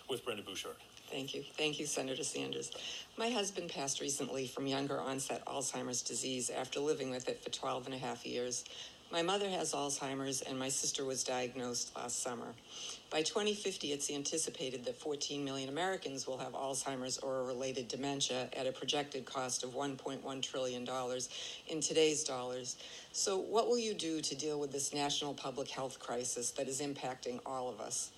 With Brenda Bouchard. Thank you. Thank you, Senator Sanders. My husband passed recently from younger onset Alzheimer's disease after living with it for 12 and a half years. My mother has Alzheimer's and my sister was diagnosed last summer. By 2050, it's anticipated that 14 million Americans will have Alzheimer's or a related dementia at a projected cost of $1.1 trillion in today's dollars. So what will you do to deal with this national public health crisis that is impacting all of us?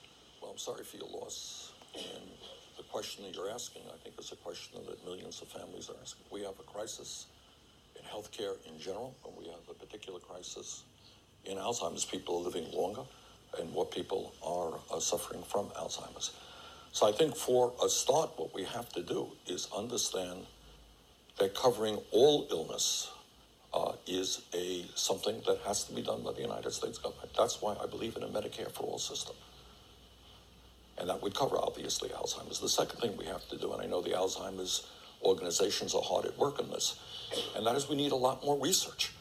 Well, I'm sorry for your loss. And the question that you're asking, I think, is a question that millions of families are asking. We have a crisis in healthcare in general, and we have a particular crisis in Alzheimer's. People are living longer, and more people are suffering from Alzheimer's. So I think for a start, what we have to do is understand that covering all illness is something that has to be done by the United States government. That's why I believe in a Medicare for all system. And that would cover, obviously, Alzheimer's. The second thing we have to do, and I know the Alzheimer's organizations are hard at work on this, and that is we need a lot more research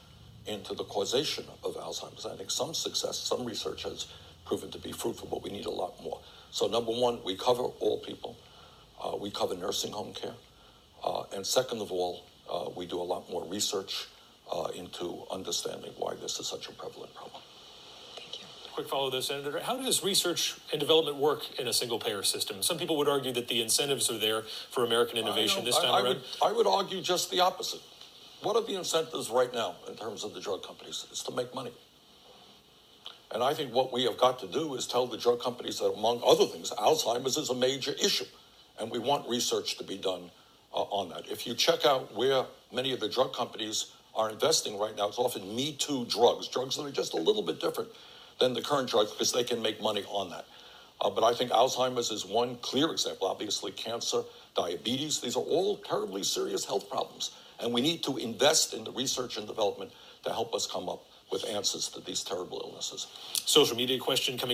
into the causation of Alzheimer's. I think some success, some research has proven to be fruitful, but we need a lot more. So number one, we cover all people. We cover nursing home care. And second of all, we do a lot more research into understanding why this is such a prevalent problem. Quick follow this, Senator. How does research and development work in a single-payer system? Some people would argue that the incentives are there for American innovation this time around. I would argue just the opposite. What are the incentives right now in terms of the drug companies? It's to make money. And I think what we have got to do is tell the drug companies that, among other things, Alzheimer's is a major issue, and we want research to be done on that. If you check out where many of the drug companies are investing right now, it's often Me Too drugs that are just a little bit different than the current drugs because they can make money on that. But I think Alzheimer's is one clear example. Obviously, cancer, diabetes, these are all terribly serious health problems. And we need to invest in the research and development to help us come up with answers to these terrible illnesses. Social media question coming in.